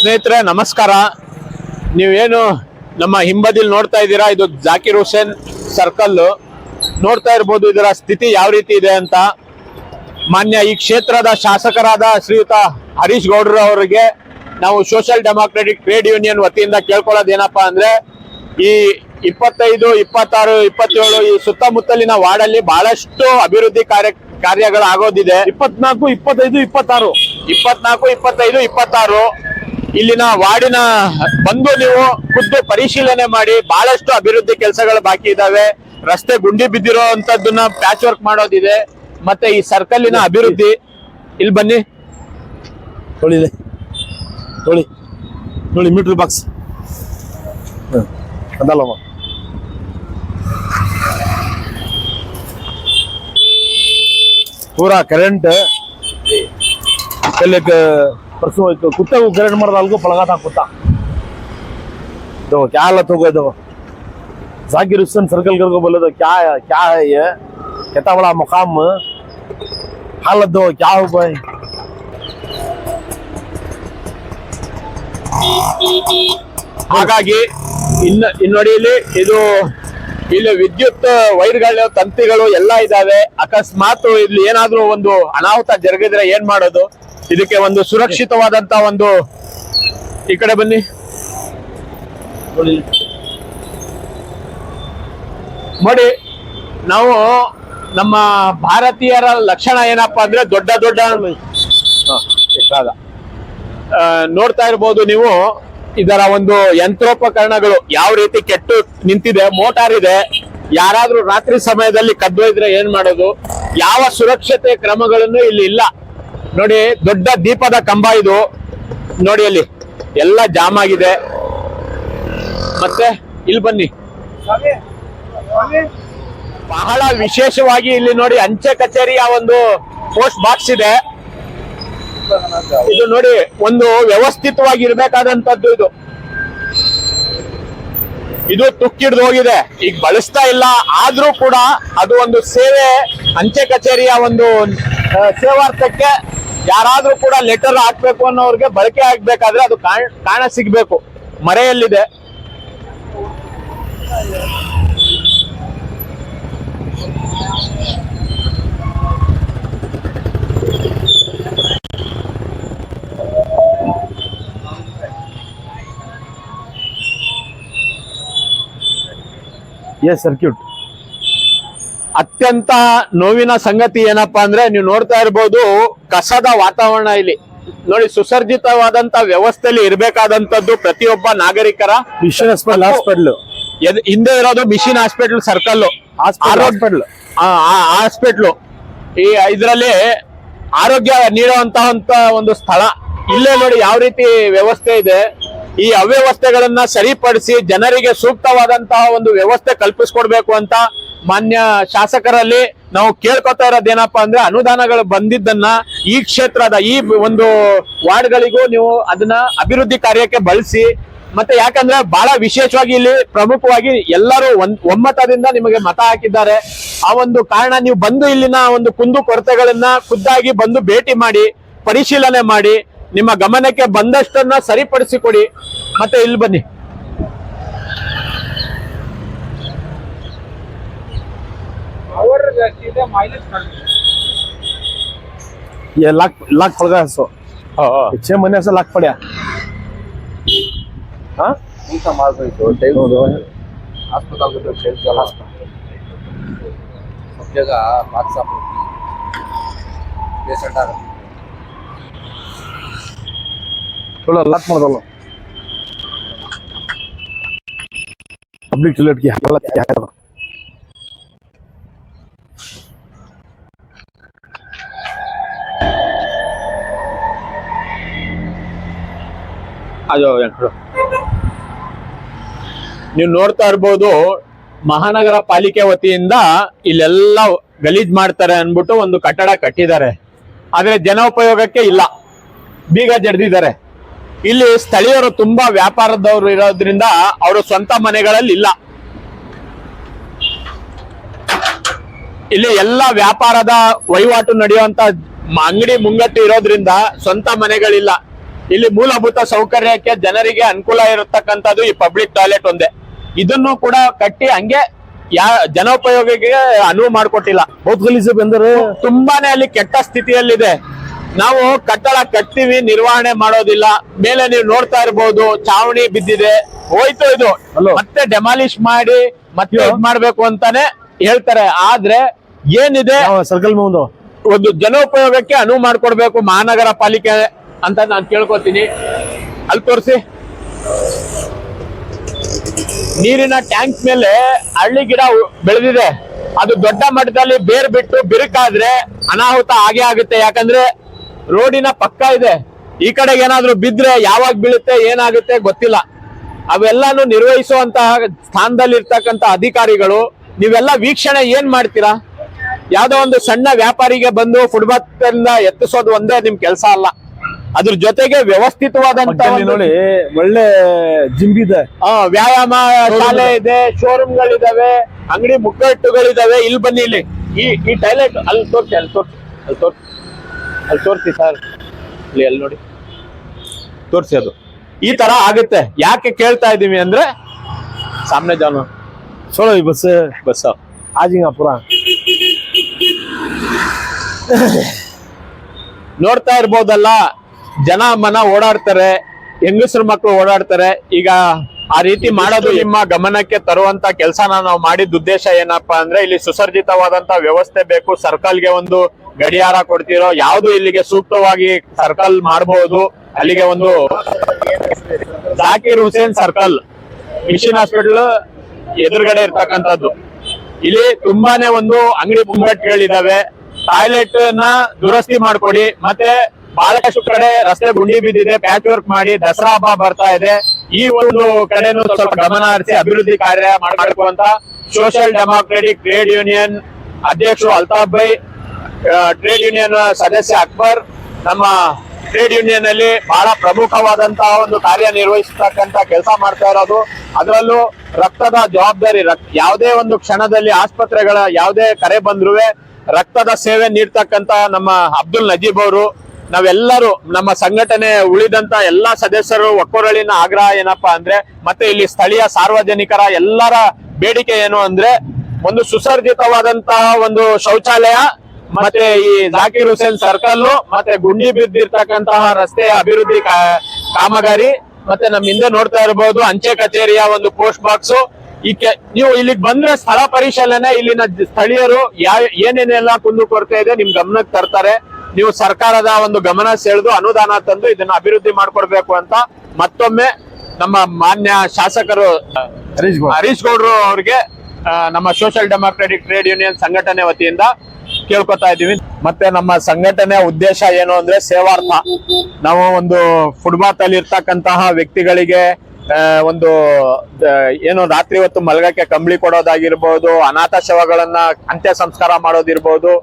ಸ್ನೇಹಿತರೆ ನಮಸ್ಕಾರ. ನೀವೇನು ನಮ್ಮ ಹಿಂಬದಿಲ್ ನೋಡ್ತಾ ಇದ್ದೀರಾ, ಇದು ಜಾಕಿರ್ ಹುಸೇನ್ ಸರ್ಕಲ್. ನೋಡ್ತಾ ಇರ್ಬೋದು ಇದರ ಸ್ಥಿತಿ ಯಾವ ರೀತಿ ಇದೆ ಅಂತ. ಮಾನ್ಯ ಈ ಕ್ಷೇತ್ರದ ಶಾಸಕರಾದ ಶ್ರೀಯುತ ಹರೀಶ್ ಗೌಡ್ರು ಅವರಿಗೆ ನಾವು ಸೋಷಿಯಲ್ ಡೆಮಾಕ್ರೆಟಿಕ್ ಟ್ರೇಡ್ ಯೂನಿಯನ್ ವತಿಯಿಂದ ಕೇಳ್ಕೊಳ್ಳೋದೇನಪ್ಪಾ ಅಂದ್ರೆ, ಈ 25, 26, 27 ಈ ಸುತ್ತಮುತ್ತಲಿನ ವಾರ್ಡಲ್ಲಿ ಬಹಳಷ್ಟು ಅಭಿವೃದ್ಧಿ ಕಾರ್ಯಗಳು ಆಗೋದಿದೆ. 24, 25, 26 24, 25, 26 ಇಲ್ಲಿನ ವಾರ್ಡಿನ ಬಂದು ನೀವು ಖುದ್ದು ಪರಿಶೀಲನೆ ಮಾಡಿ. ಬಹಳಷ್ಟು ಅಭಿವೃದ್ಧಿ ಕೆಲಸಗಳು ಬಾಕಿ ಇದಾವೆ. ರಸ್ತೆ ಗುಂಡಿ ಬಿದ್ದಿರೋ ಅಂತದನ್ನ ಪ್ಯಾಚ್ ವರ್ಕ್ ಮಾಡೋದಿದೆ. ಮತ್ತೆ ಈ ಸರ್ಕಲಿನ ಅಭಿವೃದ್ಧಿ, ಇಲ್ಲಿ ಬನ್ನಿ ನೋಡಿ मीटर बॉक्स ಅದಲ್ಲಮ್ಮ. पूरा करंट पहले परसों कुत्ते को करंट मार डाल को पलगा था कुत्ता। देखो क्या हालत हो गई। देखो जाकिर हुसैन सर्कल कर को बोले तो क्या है ये, कितना बड़ा मुकाम, हालत दो क्या हो गई। ಹಾಗಾಗಿ ನೋಡಿ ಇದು ಇಲ್ಲಿ ವಿದ್ಯುತ್ ವೈರ್ಗಳು, ತಂತಿಗಳು ಎಲ್ಲ ಇದಾವೆ. ಅಕಸ್ಮಾತ್ ಇಲ್ಲಿ ಏನಾದ್ರೂ ಒಂದು ಅನಾಹುತ ಜರುಗಿದ್ರೆ ಏನ್ ಮಾಡೋದು? ಇದಕ್ಕೆ ಒಂದು ಸುರಕ್ಷಿತವಾದಂತ ಒಂದು, ಈ ಕಡೆ ಬನ್ನಿ ನೋಡಿ. ನಾವು ನಮ್ಮ ಭಾರತೀಯರ ಲಕ್ಷಣ ಏನಪ್ಪಾ ಅಂದ್ರೆ ದೊಡ್ಡ ನೋಡ್ತಾ ಇರ್ಬೋದು ನೀವು. ಇದರ ಒಂದು ಯಂತ್ರೋಪಕರಣಗಳು ಯಾವ ರೀತಿ ಕೆಟ್ಟು ನಿಂತಿದೆ. ಮೋಟಾರ್ ಇದೆ. ಯಾರಾದ್ರೂ ರಾತ್ರಿ ಸಮಯದಲ್ಲಿ ಕದ್ದೊಯ್ದ್ರೆ ಏನ್ ಮಾಡೋದು? ಯಾವ ಸುರಕ್ಷತೆ ಕ್ರಮಗಳನ್ನು ಇಲ್ಲಿ ಇಲ್ಲ ನೋಡಿ. ದೊಡ್ಡ ದೀಪದ ಕಂಬ ಇದು ನೋಡಿ, ಅಲ್ಲಿ ಎಲ್ಲ ಜಾಮ್ ಆಗಿದೆ. ಮತ್ತೆ ಇಲ್ಲಿ ಬನ್ನಿ, ಬಹಳ ವಿಶೇಷವಾಗಿ ಇಲ್ಲಿ ನೋಡಿ ಅಂಚೆ ಕಚೇರಿಯ ಒಂದು ಪೋಸ್ಟ್ ಬಾಕ್ಸ್ ಇದೆ. ಇದು ನೋಡಿ ಒಂದು ವ್ಯವಸ್ಥಿತವಾಗಿ ಇರ್ಬೇಕಾದಂತದ್ದು. ಇದು ತುಕ್ಕಿಡ್ದು ಹೋಗಿದೆ, ಈಗ ಬಳಸ್ತಾ ಇಲ್ಲ. ಆದ್ರೂ ಕೂಡ ಅದು ಒಂದು ಸೇವೆ, ಅಂಚೆ ಕಚೇರಿಯ ಒಂದು ಸೇವಾರ್ಥಕ್ಕೆ ಯಾರಾದ್ರೂ ಕೂಡ ಲೆಟರ್ ಹಾಕ್ಬೇಕು ಅನ್ನೋರ್ಗೆ ಬಳಕೆ ಆಗ್ಬೇಕಾದ್ರೆ ಅದು ಕಾಣ ಸಿಗ್ಬೇಕು. ಮರೆಯಲ್ಲಿದೆ. ಸರ್ಕ್ಯೂಟ್ ಅತ್ಯಂತ ನೋವಿನ ಸಂಗತಿ ಏನಪ್ಪಾ ಅಂದ್ರೆ, ನೀವು ನೋಡ್ತಾ ಇರ್ಬೋದು ಕಸದ ವಾತಾವರಣ ಇಲ್ಲಿ ನೋಡಿ. ಸುಸರ್ಜಿತವಾದಂತ ವ್ಯವಸ್ಥೆಯಲ್ಲಿ ಇರ್ಬೇಕಾದಂತದ್ದು ಪ್ರತಿಯೊಬ್ಬ ನಾಗರಿಕರ. ಮಿಷನ್ ಹಾಸ್ಪಿಟಲ್ ಹಿಂದೆ ಇರೋದು ಮಿಷನ್ ಹಾಸ್ಪಿಟಲ್ ಸರ್ಕಲ್ ಹಾಸ್ಪಿಟ್ಲು. ಈ ಇದರಲ್ಲಿ ಆರೋಗ್ಯ ನೀಡುವಂತಹ ಒಂದು ಸ್ಥಳ. ಇಲ್ಲೇ ನೋಡಿ ಯಾವ ರೀತಿ ವ್ಯವಸ್ಥೆ ಇದೆ. ಈ ಅವ್ಯವಸ್ಥೆಗಳನ್ನ ಸರಿಪಡಿಸಿ ಜನರಿಗೆ ಸೂಕ್ತವಾದಂತಹ ಒಂದು ವ್ಯವಸ್ಥೆ ಕಲ್ಪಿಸ್ಕೊಡ್ಬೇಕು ಅಂತ ಮಾನ್ಯ ಶಾಸಕರಲ್ಲಿ ನಾವು ಕೇಳ್ಕೊತಾ ಇರೋದೇನಪ್ಪಾ ಅಂದ್ರೆ, ಅನುದಾನಗಳು ಬಂದಿದ್ದನ್ನ ಈ ಕ್ಷೇತ್ರದ ಈ ಒಂದು ವಾರ್ಡ್ಗಳಿಗೂ ನೀವು ಅದನ್ನ ಅಭಿವೃದ್ಧಿ ಕಾರ್ಯಕ್ಕೆ ಬಳಸಿ. ಮತ್ತೆ ಯಾಕಂದ್ರೆ ಬಹಳ ವಿಶೇಷವಾಗಿ ಇಲ್ಲಿ ಪ್ರಮುಖವಾಗಿ ಎಲ್ಲರೂ ಒಮ್ಮತದಿಂದ ನಿಮಗೆ ಮತ ಹಾಕಿದ್ದಾರೆ. ಆ ಒಂದು ಕಾರಣ ನೀವು ಬಂದು ಇಲ್ಲಿನ ಒಂದು ಕುಂದು ಕೊರತೆಗಳನ್ನ ಖುದ್ದಾಗಿ ಬಂದು ಭೇಟಿ ಮಾಡಿ, ಪರಿಶೀಲನೆ ಮಾಡಿ, ನಿಮ್ಮ ಗಮನಕ್ಕೆ ಬಂದಷ್ಟನ್ನ ಸರಿಪಡಿಸಿಕೊಡಿ. ಮತ್ತೆ ಇಲ್ಲಿ ಬನ್ನಿ, ये लाख पड़ गया 6 महीने से लाख पड़ा। हाँ अस्पताल को तो सब जगह बात साफ होती पेशेंट आ थोड़ा लाख मार पब्लिक टॉयलेट की हालत क्या है। ನೀವು ನೋಡ್ತಾ ಇರ್ಬೋದು ಮಹಾನಗರ ಪಾಲಿಕೆ ವತಿಯಿಂದ ಇಲ್ಲೆಲ್ಲ ಗಲೀಜ್ ಮಾಡ್ತಾರೆ ಅನ್ಬಿಟ್ಟು ಒಂದು ಕಟ್ಟಡ ಕಟ್ಟಿದ್ದಾರೆ. ಆದ್ರೆ ಜನೋಪಯೋಗಕ್ಕೆ ಇಲ್ಲ, ಬೀಗ ಜಡ್ದಿದ್ದಾರೆ. ಇಲ್ಲಿ ಸ್ಥಳೀಯರು ತುಂಬಾ ವ್ಯಾಪಾರದವರು ಇರೋದ್ರಿಂದ ಅವರು ಸ್ವಂತ ಮನೆಗಳಲ್ಲಿ ಇಲ್ಲ. ಇಲ್ಲಿ ಎಲ್ಲ ವ್ಯಾಪಾರದ ವಹಿವಾಟು ನಡೆಯುವಂತ ಅಂಗಡಿ ಮುಂಗಟ್ಟು ಇರೋದ್ರಿಂದ ಸ್ವಂತ ಮನೆಗಳಿಲ್ಲ. ಇಲ್ಲಿ ಮೂಲಭೂತ ಸೌಕರ್ಯಕ್ಕೆ ಜನರಿಗೆ ಅನುಕೂಲ ಇರತಕ್ಕಂಥದ್ದು ಈ ಪಬ್ಲಿಕ್ ಟಾಯ್ಲೆಟ್ ಒಂದೇ. ಇದನ್ನು ಕೂಡ ಕಟ್ಟಿ ಹಂಗೆ ಜನೋಪಯೋಗಿಗೆ ಅನುವು ಮಾಡಿಕೊಟ್ಟಿಲ್ಲ. ಬಹುತ್ ಗಲೀಜು ಬಂದರೆ ತುಂಬಾನೇ ಅಲ್ಲಿ ಕೆಟ್ಟ ಸ್ಥಿತಿಯಲ್ಲಿದೆ. ನಾವು ಕಟ್ಟಡ ಕಟ್ತೀವಿ, ನಿರ್ವಹಣೆ ಮಾಡೋದಿಲ್ಲ. ಮೇಲೆ ನೀವು ನೋಡ್ತಾ ಇರ್ಬೋದು, ಚಾವಣಿ ಬಿದ್ದಿದೆ, ಹೋಯ್ತು ಇದು. Hello. ಮತ್ತೆ ಡೆಮಾಲಿಶ್ ಮಾಡಿ ಮತ್ತೆ ಇದ್ ಮಾಡ್ಬೇಕು ಅಂತಾನೆ ಹೇಳ್ತಾರೆ. ಆದ್ರೆ ಏನಿದೆ ಸರ್ಕಲ್ ಮುಂದೆ ಒಂದು ಜನೋಪಯೋಗಕ್ಕೆ ಅನುವು ಮಾಡ್ಕೊಡ್ಬೇಕು ಮಹಾನಗರ ಪಾಲಿಕೆ ಅಂತ ನಾನು ಕೇಳ್ಕೊತೀನಿ. ಅಲ್ಲಿ ತೋರಿಸಿ. ನೀರಿನ ಟ್ಯಾಂಕ್ ಮೇಲೆ ಹಳ್ಳಿ ಗಿಡ ಬೆಳೆದಿದೆ. ಅದು ದೊಡ್ಡ ಮಟ್ಟದಲ್ಲಿ ಬೇರ್ ಬಿಟ್ಟು ಬಿರುಕಾದ್ರೆ ಅನಾಹುತ ಆಗೇ ಆಗುತ್ತೆ. ಯಾಕಂದ್ರೆ ರೋಡಿನ ಪಕ್ಕ ಇದೆ. ಈ ಕಡೆಗೆ ಏನಾದ್ರೂ ಬಿದ್ರೆ ಯಾವಾಗ ಬೀಳುತ್ತೆ ಏನಾಗುತ್ತೆ ಗೊತ್ತಿಲ್ಲ. ಅವೆಲ್ಲಾನು ನಿರ್ವಹಿಸುವಂತಹ ಸ್ಥಾನದಲ್ಲಿ ಇರ್ತಕ್ಕಂತ ಅಧಿಕಾರಿಗಳು ನೀವೆಲ್ಲ ವೀಕ್ಷಣೆ ಏನ್ ಮಾಡ್ತೀರಾ? ಯಾವ್ದೋ ಒಂದು ಸಣ್ಣ ವ್ಯಾಪಾರಿಗೆ ಬಂದು ಫುಟ್ಪಾತ್ ಇಂದ ಎತ್ತಿಸೋದು ಒಂದೇ ನಿಮ್ ಕೆಲಸ ಅಲ್ಲ. ಅದ್ರ ಜೊತೆಗೆ ವ್ಯವಸ್ಥಿತವಾದಂತ ನೋಡಿ ಒಳ್ಳೆ ಜಿಮ್ ಇದೆ, ವ್ಯಾಯಾಮ ಶಾಲೆ ಇದೆ, ಶೋರೂಮ್ಗಳಿದಾವೆ, ಅಂಗಡಿ ಮುಗ್ಗಟ್ಟುಗಳಿದಾವೆ. ಇಲ್ಲಿ ಬನ್ನಿ, ಇಲ್ಲಿ ಈ ಟಾಯ್ಲೆಟ್ ಅಲ್ಲಿ ತೋರಿಸಿ, ಅಲ್ಲಿ ತೋರಿಸಿ ಸರ್, ಅಲ್ಲಿ ನೋಡಿ ತೋರಿಸಿ. ಅದು ಈ ತರ ಆಗುತ್ತೆ. ಯಾಕೆ ಕೇಳ್ತಾ ಇದೀವಿ ಅಂದ್ರೆ ಸಾಮ್ನೆ ಜಾನು ಚಲೋ ಈ ಬಸ್ ಆಜಿಂಗಾಪುರ ನೋಡ್ತಾ ಇರ್ಬೋದಲ್ಲ, ಜನ ಮನ ಓಡಾಡ್ತಾರೆ, ಹೆಂಗಸರು ಮಕ್ಕಳು ಓಡಾಡ್ತಾರೆ. ಈಗ ಆ ರೀತಿ ಮಾಡೋದು ನಿಮ್ಮ ಗಮನಕ್ಕೆ ತರುವಂತ ಕೆಲಸನ ನಾವು ಮಾಡಿದ ಉದ್ದೇಶ ಏನಪ್ಪಾ ಅಂದ್ರೆ ಇಲ್ಲಿ ಸುಸರ್ಜಿತವಾದಂತ ವ್ಯವಸ್ಥೆ ಬೇಕು. ಸರ್ಕಲ್ಗೆ ಒಂದು ಗಡಿಯಾರ ಕೊಡ್ತಿರೋ, ಯಾವ್ದು ಇಲ್ಲಿಗೆ ಸೂಕ್ತವಾಗಿ ಸರ್ಕಲ್ ಮಾಡಬಹುದು. ಅಲ್ಲಿಗೆ ಒಂದು Zakir Hussain circle mission hospital ಎದುರುಗಡೆ ಇರ್ತಕ್ಕಂಥದ್ದು. ಇಲ್ಲಿ ತುಂಬಾನೇ ಒಂದು ಅಂಗಡಿ ಮುಂಗಟ್ಟುಗಳಿದಾವೆ. ಟಾಯ್ಲೆಟ್ ನ ದುರಸ್ತಿ ಮಾಡ್ಕೊಡಿ. ಮತ್ತೆ ಬಹಳಷ್ಟು ಕಡೆ ರಸ್ತೆ ಗುಂಡಿ ಬಿದ್ದಿದೆ, ಪ್ಯಾಚ್ ವರ್ಕ್ ಮಾಡಿ. ದಸರಾ ಹಬ್ಬ ಬರ್ತಾ ಇದೆ, ಈ ಒಂದು ಕಡೆನೂ ಸ್ವಲ್ಪ ಗಮನ ಹರಿಸಿ ಅಭಿವೃದ್ಧಿ ಕಾರ್ಯ ಮಾಡಬೇಕು ಅಂತ ಸೋಷಿಯಲ್ ಡೆಮಾಕ್ರೆಟಿಕ್ ಟ್ರೇಡ್ ಯೂನಿಯನ್ ಅಧ್ಯಕ್ಷರು ಅಲ್ತಾಫ್ ಬೈ, ಟ್ರೇಡ್ ಯೂನಿಯನ್ ಸದಸ್ಯ ಅಕ್ಬರ್, ನಮ್ಮ ಟ್ರೇಡ್ ಯೂನಿಯನ್ ಅಲ್ಲಿ ಬಹಳ ಪ್ರಮುಖವಾದಂತಹ ಒಂದು ಕಾರ್ಯ ನಿರ್ವಹಿಸತಕ್ಕಂತ ಕೆಲಸ ಮಾಡ್ತಾ ಇರೋದು. ಅದರಲ್ಲೂ ರಕ್ತದ ಜವಾಬ್ದಾರಿ. ಯಾವುದೇ ಒಂದು ಕ್ಷಣದಲ್ಲಿ ಆಸ್ಪತ್ರೆಗಳ ಯಾವುದೇ ಕರೆ ಬಂದ್ರು ರಕ್ತದ ಸೇವೆ ನೀಡ್ತಕ್ಕಂತ ನಮ್ಮ ಅಬ್ದುಲ್ ನಜೀಬ್ ಅವರು, ನಾವೆಲ್ಲರೂ ನಮ್ಮ ಸಂಘಟನೆ ಉಳಿದಂತ ಎಲ್ಲಾ ಸದಸ್ಯರು ಒಕ್ಕೊರಳಿನ ಆಗ್ರಹ ಏನಪ್ಪಾ ಅಂದ್ರೆ, ಮತ್ತೆ ಇಲ್ಲಿ ಸ್ಥಳೀಯ ಸಾರ್ವಜನಿಕರ ಎಲ್ಲರ ಬೇಡಿಕೆ ಏನು ಅಂದ್ರೆ ಒಂದು ಸುಸರ್ಜಿತವಾದಂತಹ ಒಂದು ಶೌಚಾಲಯ, ಮತ್ತೆ ಈ ಜಾಕೀರ್ ಹುಸೇನ್ ಸರ್ಕಲ್, ಮತ್ತೆ ಗುಂಡಿ ಬಿದ್ದಿರ್ತಕ್ಕಂತಹ ರಸ್ತೆ ಅಭಿವೃದ್ಧಿ ಕಾಮಗಾರಿ, ಮತ್ತೆ ನಮ್ ಹಿಂದೆ ನೋಡ್ತಾ ಇರಬಹುದು ಅಂಚೆ ಕಚೇರಿಯ ಒಂದು ಪೋಸ್ಟ್ ಬಾಕ್ಸ್. ನೀವು ಇಲ್ಲಿಗೆ ಬಂದ್ರೆ ಸ್ಥಳ ಪರಿಶೀಲನೆ, ಇಲ್ಲಿನ ಸ್ಥಳೀಯರು ಏನೇನೆಲ್ಲ ಕುಂದುಕೊರತೆ ಇದೆ ನಿಮ್ ಗಮನಕ್ಕೆ ತರ್ತಾರೆ. ನೀವು ಸರ್ಕಾರದ ಒಂದು ಗಮನ ಸೆಳೆದು ಅನುದಾನ ತಂದು ಇದನ್ನ ಅಭಿವೃದ್ಧಿ ಮಾಡ್ಕೊಡ್ಬೇಕು ಅಂತ ಮತ್ತೊಮ್ಮೆ ನಮ್ಮ ಮಾನ್ಯ ಶಾಸಕರು ಹರೀಶ್ ಗೌಡ್ರು ಅವ್ರಿಗೆ ನಮ್ಮ ಸೋಷಿಯಲ್ ಡೆಮಾಕ್ರೆಟಿಕ್ ಟ್ರೇಡ್ ಯೂನಿಯನ್ ಸಂಘಟನೆ ವತಿಯಿಂದ ಕೇಳ್ಕೊತಾ ಇದೀವಿ. ಮತ್ತೆ ನಮ್ಮ ಸಂಘಟನೆಯ ಉದ್ದೇಶ ಏನು ಅಂದ್ರೆ ಸೇವಾರ್ಥ. ನಾವು ಒಂದು ಫುಟ್ಪಾತ್ ಅಲ್ಲಿ ಇರ್ತಕ್ಕಂತಹ ವ್ಯಕ್ತಿಗಳಿಗೆ ಒಂದು ಏನು ರಾತ್ರಿ ಹೊತ್ತು ಮಲಗಕ್ಕೆ ಕಂಬಳಿ ಕೊಡೋದಾಗಿರ್ಬೋದು, ಅನಾಥ ಶವಗಳನ್ನ ಅಂತ್ಯ ಸಂಸ್ಕಾರ ಮಾಡೋದಿರ್ಬೋದು,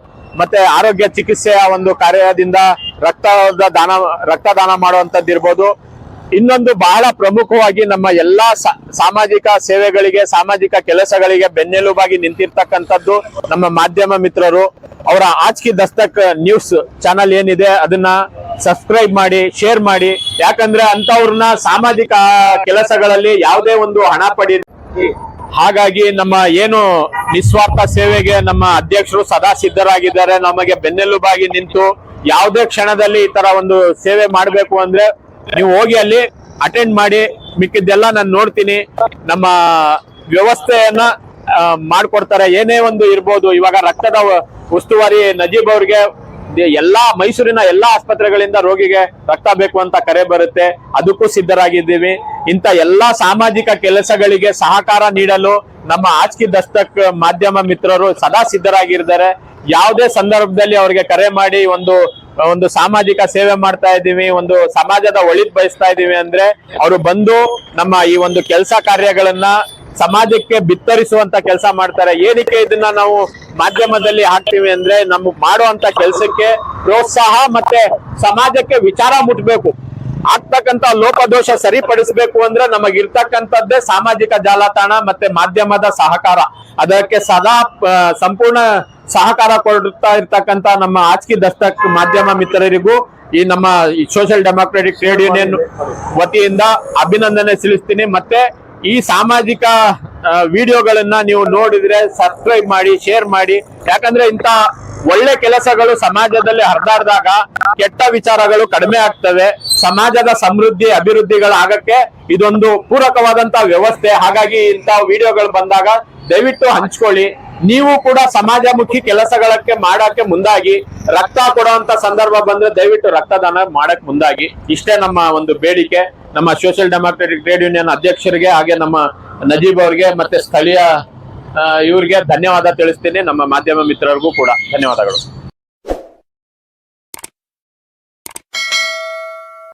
ಮತ್ತೆ ಆರೋಗ್ಯ ಚಿಕಿತ್ಸೆಯ ಒಂದು ಕಾರ್ಯದಿಂದ ರಕ್ತದಾನ ಮಾಡುವಂತದ್ದಿರ್ಬೋದು. ಇನ್ನೊಂದು ಬಹಳ ಪ್ರಮುಖವಾಗಿ ನಮ್ಮ ಎಲ್ಲಾ ಸಾಮಾಜಿಕ ಸೇವೆಗಳಿಗೆ, ಸಾಮಾಜಿಕ ಕೆಲಸಗಳಿಗೆ ಬೆನ್ನೆಲುಬಾಗಿ ನಿಂತಿರ್ತಕ್ಕಂಥದ್ದು ನಮ್ಮ ಮಾಧ್ಯಮ ಮಿತ್ರರು. ಅವರ ಆಜ್ ಕಿ ದಸ್ತಕ್ ನ್ಯೂಸ್ ಚಾನಲ್ ಏನಿದೆ ಅದನ್ನ ಸಬ್ಸ್ಕ್ರೈಬ್ ಮಾಡಿ, ಶೇರ್ ಮಾಡಿ. ಯಾಕಂದ್ರೆ ಅಂತವ್ರನ್ನ ಸಾಮಾಜಿಕ ಕೆಲಸಗಳಲ್ಲಿ ಯಾವುದೇ ಒಂದು ಹಣ ಪಡಿ. ಹಾಗಾಗಿ ನಮ್ಮ ಏನು ನಿಸ್ವಾರ್ಥ ಸೇವೆಗೆ ನಮ್ಮ ಅಧ್ಯಕ್ಷರು ಸದಾ ಸಿದ್ಧರಾಗಿದ್ದಾರೆ. ನಮಗೆ ಬೆನ್ನೆಲುಬಾಗಿ ನಿಂತು ಯಾವುದೇ ಕ್ಷಣದಲ್ಲಿ ಈ ತರ ಒಂದು ಸೇವೆ ಮಾಡ್ಬೇಕು ಅಂದ್ರೆ ನೀವು ಹೋಗಿ ಅಲ್ಲಿ ಅಟೆಂಡ್ ಮಾಡಿ. ಮಿಕ್ಕಿದ್ದೆಲ್ಲ ನಾನು ನೋಡ್ತೀನಿ. ನಮ್ಮ ವ್ಯವಸ್ಥೆಯನ್ನ ಮಾಡ್ಕೊಡ್ತಾರೆ. ಏನೇ ಒಂದು ಇರ್ಬೋದು. ಇವಾಗ ರಕ್ತದ ಉಸ್ತುವಾರಿ ನಜೀಬ್ ಅವ್ರಿಗೆ ಎಲ್ಲಾ ಮೈಸೂರಿನ ಎಲ್ಲಾ ಆಸ್ಪತ್ರೆಗಳಿಂದ ರೋಗಿಗೆ ರಕ್ತ ಬೇಕು ಅಂತ ಕರೆ ಬರುತ್ತೆ, ಅದಕ್ಕೂ ಸಿದ್ಧರಾಗಿದ್ದೀವಿ. ಇಂತ ಎಲ್ಲಾ ಸಾಮಾಜಿಕ ಕೆಲಸಗಳಿಗೆ ಸಹಕಾರ ನೀಡಲು ನಮ್ಮ ಆಜ್ ಕಿ ದಸ್ತಕ್ ಮಾಧ್ಯಮ ಮಿತ್ರರು ಸದಾ ಸಿದ್ಧರಾಗಿದ್ದಾರೆ. ಯಾವುದೇ ಸಂದರ್ಭದಲ್ಲಿ ಅವ್ರಿಗೆ ಕರೆ ಮಾಡಿ ಒಂದು ಸಾಮಾಜಿಕ ಸೇವೆ ಮಾಡ್ತಾ ಇದ್ದೀವಿ, ಒಂದು ಸಮಾಜದ ಒಳಿತ್ ಬಯಸ್ತಾ ಇದೀವಿ ಅಂದ್ರೆ ಅವರು ಬಂದು ನಮ್ಮ ಈ ಒಂದು ಕೆಲಸ ಕಾರ್ಯಗಳನ್ನ ಸಮಾಜಕ್ಕೆ ಬಿತ್ತರಿಸುವಂತ ಕೆಲಸ ಮಾಡ್ತಾರೆ. ಏನಕ್ಕೆ ಇದನ್ನ ನಾವು ಮಾಧ್ಯಮದಲ್ಲಿ ಹಾಕ್ತೀವಿ ಅಂದ್ರೆ ನಮ್ಗ್ ಮಾಡುವಂತ ಕೆಲಸಕ್ಕೆ ಪ್ರೋತ್ಸಾಹ ಮತ್ತೆ ಸಮಾಜಕ್ಕೆ ವಿಚಾರ ಮುಟ್ಬೇಕು. ಆಗ್ತಕ್ಕಂತ ಲೋಪದೋಷ ಸರಿಪಡಿಸಬೇಕು ಅಂದ್ರೆ ನಮಗಿರ್ತಕ್ಕಂಥದ್ದೇ ಸಾಮಾಜಿಕ ಜಾಲತಾಣ ಮತ್ತೆ ಮಾಧ್ಯಮದ ಸಹಕಾರ. ಅದಕ್ಕೆ ಸದಾ ಸಂಪೂರ್ಣ ಸಹಕಾರ ಕೊಡ್ತಾ ಇರ್ತಕ್ಕಂತ ನಮ್ಮ ಆಚ್ಕಿ ದಸ್ತಕ್ ಮಾಧ್ಯಮ ಮಿತ್ರರಿಗೂ ಈ ನಮ್ಮ ಸೋಷಿಯಲ್ ಡೆಮಾಕ್ರೆಟಿಕ್ ಟ್ರೇಡ್ ಯೂನಿಯನ್ ವತಿಯಿಂದ ಅಭಿನಂದನೆ ಸಲ್ಲಿಸ್ತೀನಿ. ಮತ್ತೆ ಈ ಸಾಮಾಜಿಕ ವಿಡಿಯೋಗಳನ್ನ ನೀವು ನೋಡಿದ್ರೆ ಸಬ್ಸ್ಕ್ರೈಬ್ ಮಾಡಿ, ಶೇರ್ ಮಾಡಿ. ಯಾಕಂದ್ರೆ ಇಂತ ಒಳ್ಳೆ ಕೆಲಸಗಳು ಸಮಾಜದಲ್ಲಿ ಹರಿದಾಡ್ದಾಗ ಕೆಟ್ಟ ವಿಚಾರಗಳು ಕಡಿಮೆ ಆಗ್ತವೆ. ಸಮಾಜದ ಸಮೃದ್ಧಿ ಅಭಿವೃದ್ಧಿಗಳಾಗಕ್ಕೆ ಇದೊಂದು ಪೂರಕವಾದಂತ ವ್ಯವಸ್ಥೆ. ಹಾಗಾಗಿ ಇಂತ ವಿಡಿಯೋಗಳು ಬಂದಾಗ ದಯವಿಟ್ಟು ಹಂಚ್ಕೊಳ್ಳಿ. ನೀವು ಕೂಡ ಸಮಾಜಮುಖಿ ಕೆಲಸಗಳಕ್ಕೆ ಮಾಡಕ್ಕೆ ಮುಂದಾಗಿ, ರಕ್ತ ಕೊಡುವಂತ ಸಂದರ್ಭ ಬಂದ್ರೆ ದಯವಿಟ್ಟು ರಕ್ತದಾನ ಮಾಡಕ್ ಮುಂದಾಗಿ. ಇಷ್ಟೇ ನಮ್ಮ ಒಂದು ಬೇಡಿಕೆ. ನಮ್ಮ ಸೋಷಿಯಲ್ ಡೆಮಾಕ್ರೆಟಿಕ್ ಟ್ರೇಡ್ ಯೂನಿಯನ್ ಅಧ್ಯಕ್ಷರಿಗೆ ಹಾಗೆ ನಮ್ಮ ನಜೀಬ್ ಅವ್ರಿಗೆ ಮತ್ತೆ ಸ್ಥಳೀಯ ಇವ್ರಿಗೆ ಧನ್ಯವಾದ ತಿಳಿಸ್ತೀನಿ. ನಮ್ಮ ಮಾಧ್ಯಮ ಮಿತ್ರರಿಗೂ ಕೂಡ ಧನ್ಯವಾದಗಳು.